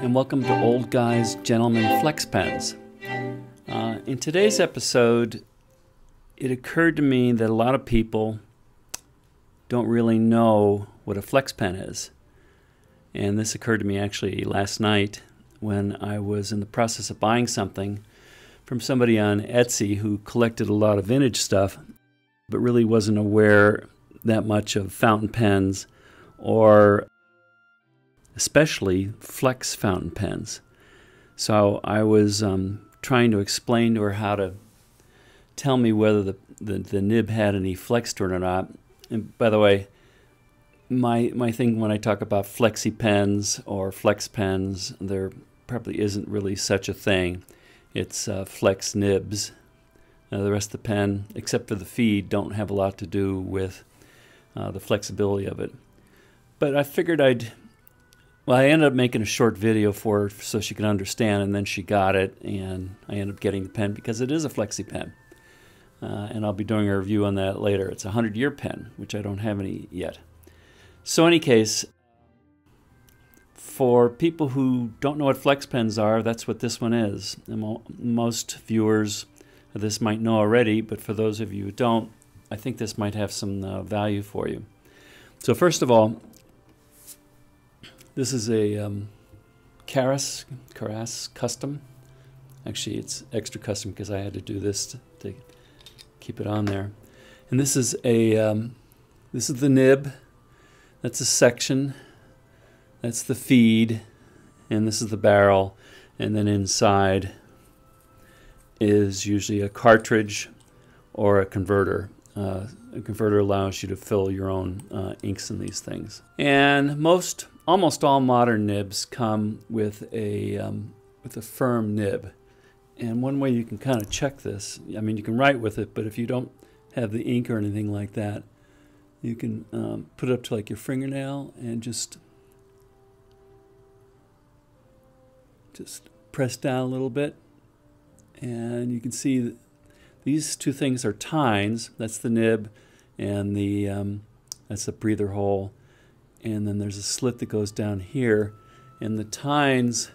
and welcome to Old Guys Gentlemen Flex Pens. In today's episode, it occurred to me that a lot of people don't really know what a flex pen is. And this occurred to me actually last night when I was in the process of buying something from somebody on Etsy who collected a lot of vintage stuff, but really wasn't aware that much of fountain pens, or especially flex fountain pens. So I was trying to explain to her how to tell me whether the nib had any flex to it or not. And by the way, my thing when I talk about flexi pens or flex pens, there probably isn't really such a thing. It's flex nibs. The rest of the pen, except for the feed, don't have a lot to do with the flexibility of it. But I figured I ended up making a short video for her so she could understand, and then she got it, and I ended up getting the pen because it is a flexi pen. And I'll be doing a review on that later. It's a 100-year pen, which I don't have any yet. So in any case, for people who don't know what flex pens are, that's what this one is. And most viewers of this might know already, but for those of you who don't, I think this might have some value for you. So first of all, this is a Karas custom. Actually, it's extra custom because I had to do this to keep it on there. And this is the nib. That's a section. That's the feed, and this is the barrel. And then inside is usually a cartridge or a converter. A converter allows you to fill your own inks in these things. And almost all modern nibs come with a firm nib. And one way you can kind of check this, I mean, you can write with it, but if you don't have the ink or anything like that, you can put it up to like your fingernail and just press down a little bit. And you can see that these two things are tines. That's the nib, and that's the breather hole. And then there's a slit that goes down here. And the tines,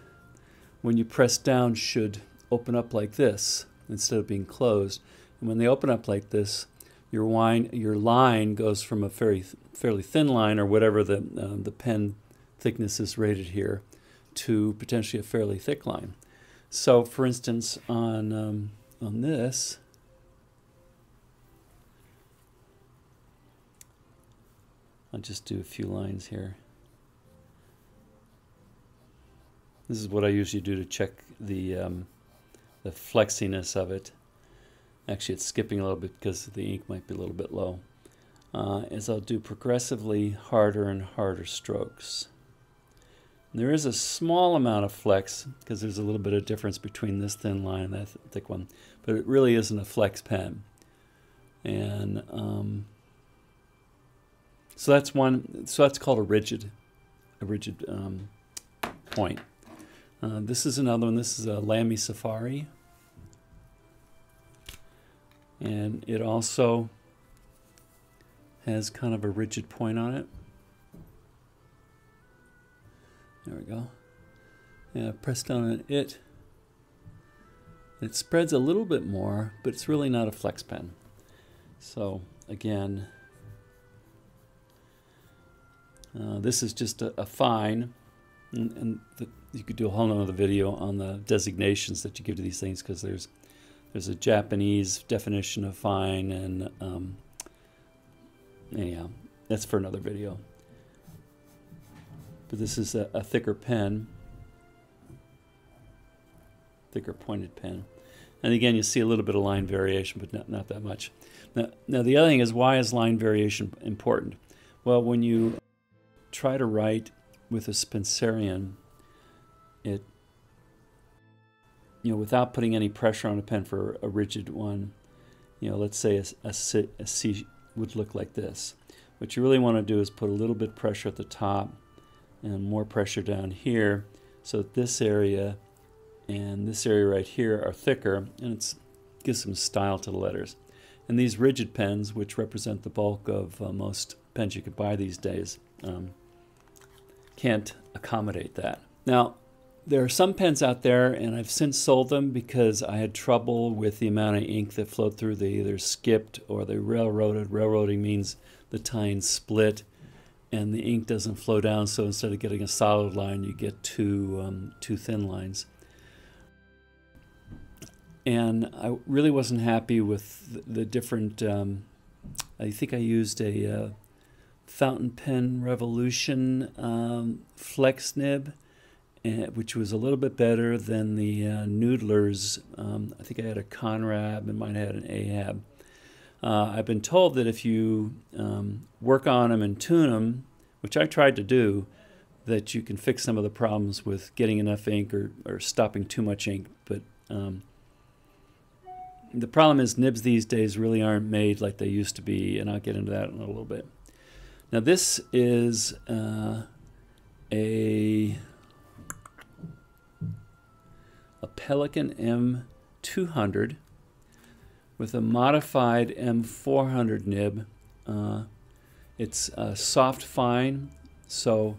when you press down, should open up like this instead of being closed. And when they open up like this, your line goes from a fairly thin line, or whatever the pen thickness is rated here, to potentially a fairly thick line. So, for instance, on this, I'll just do a few lines here. This is what I usually do to check the flexiness of it. Actually, it's skipping a little bit because the ink might be a little bit low. As I'll do progressively harder and harder strokes. And there is a small amount of flex because there's a little bit of difference between this thin line and that thick one, but it really isn't a flex pen. And so that's one. So that's called a rigid point. This is another one. This is a Lamy Safari, and it also has kind of a rigid point on it. There we go. Yeah, press down on it. It spreads a little bit more, but it's really not a flex pen. So again, this is just a fine, and you could do a whole other video on the designations that you give to these things, because there's a Japanese definition of fine, and anyhow, that's for another video. But this is a thicker pen, thicker pointed pen. And again, you see a little bit of line variation, but not that much. Now the other thing is, why is line variation important? Well, when you try to write with a Spencerian, without putting any pressure on a pen for a rigid one, let's say a C would look like this. What you really want to do is put a little bit of pressure at the top and more pressure down here, so that this area and this area right here are thicker, and it gives some style to the letters. And these rigid pens, which represent the bulk of most pens you could buy these days, can't accommodate that. Now, There are some pens out there, and I've since sold them because I had trouble with the amount of ink that flowed through. They either skipped or they railroaded. Railroading means the tines split and the ink doesn't flow down, so instead of getting a solid line, you get two thin lines. And I really wasn't happy with the different, I think I used a Fountain Pen Revolution flex nib, which was a little bit better than the Noodler's. I think I had a Conrab and mine had an Ahab. I've been told that if you work on them and tune them, which I tried to do, that you can fix some of the problems with getting enough ink or stopping too much ink. But the problem is nibs these days really aren't made like they used to be, and I'll get into that in a little bit. Now this is a Pelican M200 with a modified M400 nib. It's soft fine, so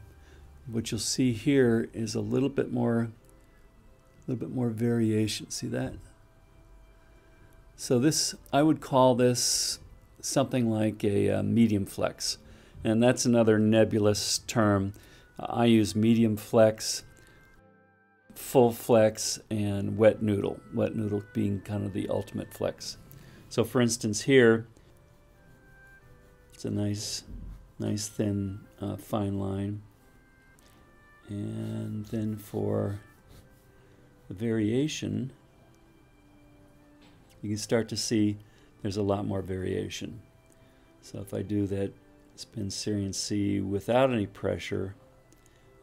what you'll see here is a little bit more variation. See that? So this, I would call this something like a medium flex, and that's another nebulous term. I use medium flex, full flex, and wet noodle. Wet noodle being kind of the ultimate flex. So for instance here, it's a nice thin fine line. And then for the variation, you can start to see there's a lot more variation. So if I do that Spencerian C without any pressure,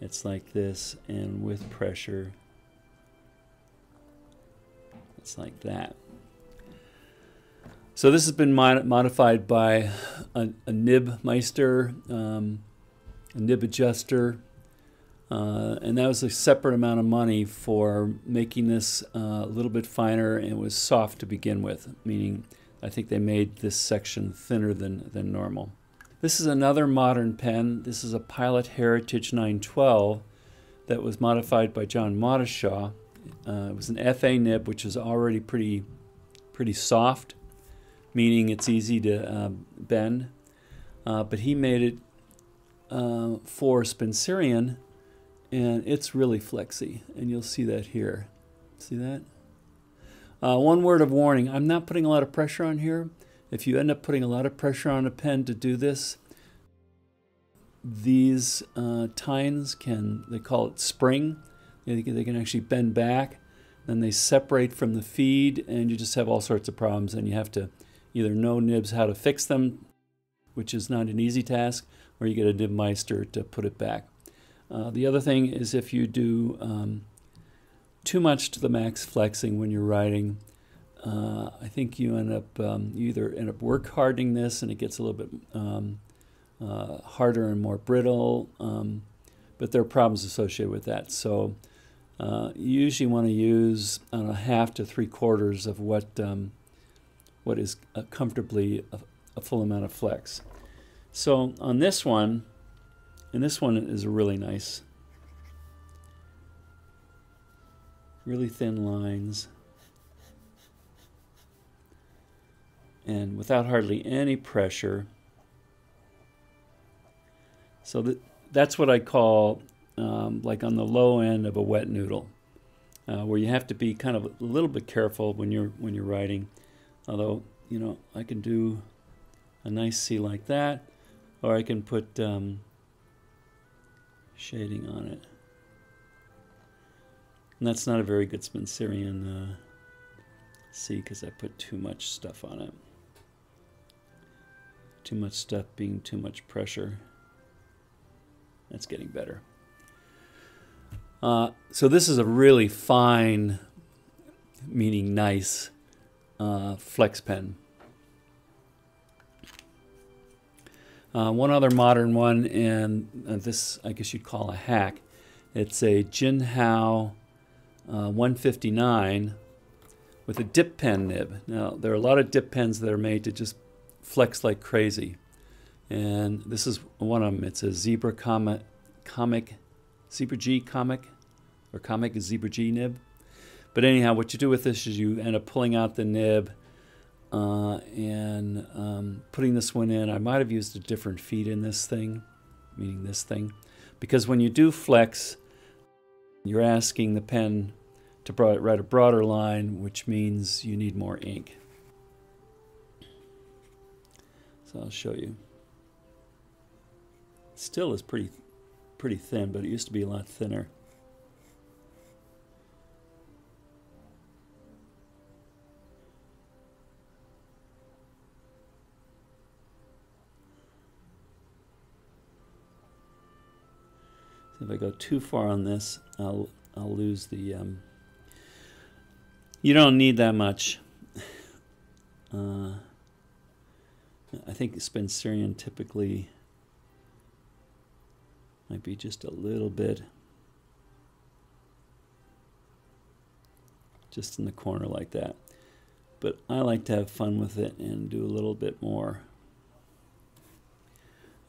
it's like this, and with pressure, it's like that. So this has been modified by a nib meister, a nib adjuster, and that was a separate amount of money for making this a little bit finer, and it was soft to begin with, meaning I think they made this section thinner than normal. This is another modern pen. This is a Pilot Heritage 912 that was modified by John Mottishaw. It was an FA nib, which is already pretty soft, meaning it's easy to bend. But he made it for Spencerian, and it's really flexy, and you'll see that here. See that? One word of warning, I'm not putting a lot of pressure on here. If you end up putting a lot of pressure on a pen to do this, these tines can, they call it spring, they can actually bend back, then they separate from the feed, and you just have all sorts of problems, and you have to either know nibs how to fix them, which is not an easy task, or you get a nib meister to put it back. The other thing is if you do too much to the max flexing when you're writing, I think you end up, you either end up work hardening this and it gets a little bit harder and more brittle, but there are problems associated with that. So you usually want to use 1/2 to 3/4 of what is comfortably a full amount of flex. So on this one, and this one is really nice, really thin lines, and without hardly any pressure. So that's what I call like on the low end of a wet noodle, where you have to be kind of a little bit careful when you're writing. Although, you know, I can do a nice C like that, or I can put shading on it. And that's not a very good Spencerian C because I put too much stuff on it. Too much stuff being too much pressure. That's getting better. So this is a really fine, meaning nice, flex pen. One other modern one, and this I guess you'd call a hack. It's a Jinhao 159 with a dip pen nib. Now there are a lot of dip pens that are made to just flex like crazy, and this is one of them. It's a Zebra G comic. or comic, a zebra G nib. But anyhow, what you do with this is you end up pulling out the nib and putting this one in. I might have used a different feed in this thing, meaning this thing, because when you do flex, you're asking the pen to write a broader line, which means you need more ink. So I'll show you. It still is pretty thin, but it used to be a lot thinner. So if I go too far on this, I'll lose the. You don't need that much. I think Spencerian typically might be just a little bit, just in the corner like that. But I like to have fun with it and do a little bit more.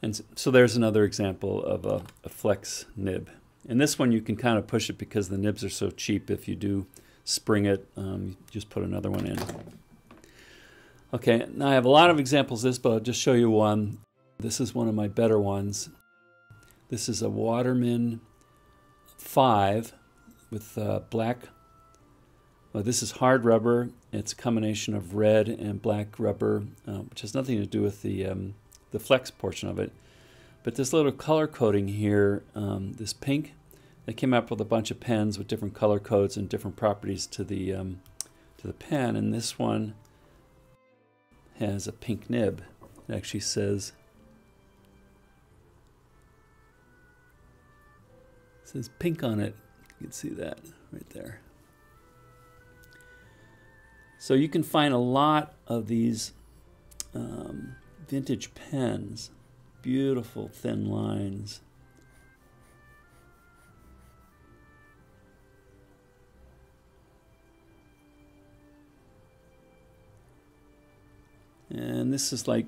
And so there's another example of a flex nib. And this one you can kind of push it because the nibs are so cheap. If you do spring it, you just put another one in. Okay, now I have a lot of examples of this, but I'll just show you one. This is one of my better ones. This is a Waterman 5 with black. Well, this is hard rubber. It's a combination of red and black rubber, which has nothing to do with the flex portion of it. But this little color coding here, this pink, they came up with a bunch of pens with different color codes and different properties to the pen, and this one has a pink nib. It actually says pink on it. You can see that right there. So you can find a lot of these vintage pens, beautiful thin lines. And this is like,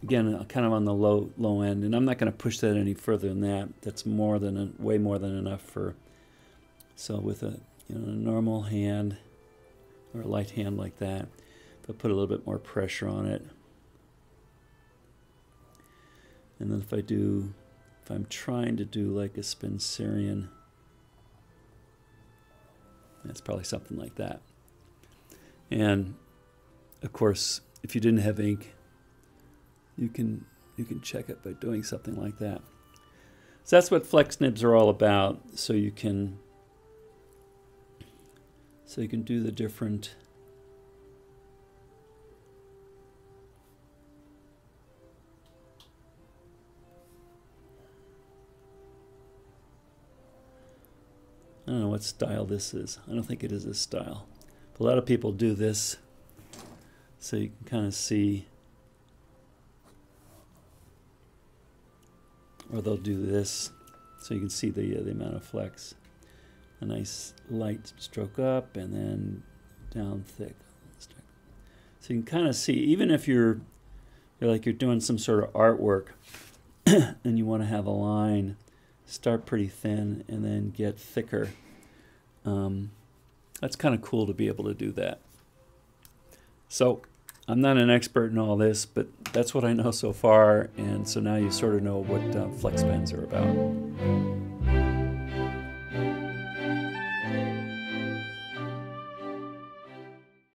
again, kind of on the low end, and I'm not going to push that any further than that. That's more than way more than enough for. So with a a normal hand or a light hand like that, but put a little bit more pressure on it. And then if I'm trying to do like a Spencerian, that's probably something like that. And of course, if you didn't have ink, you can check it by doing something like that. So that's what flex nibs are all about. So you can do the different. I don't know what style this is. I don't think it is this style. But a lot of people do this, so you can kind of see. Or they'll do this, so you can see the amount of flex. A nice light stroke up and then down thick. So you can kind of see, even if you're doing some sort of artwork and you want to have a line, start pretty thin and then get thicker. That's kind of cool to be able to do that. So I'm not an expert in all this, but that's what I know so far, and so now you sort of know what flex pens are about.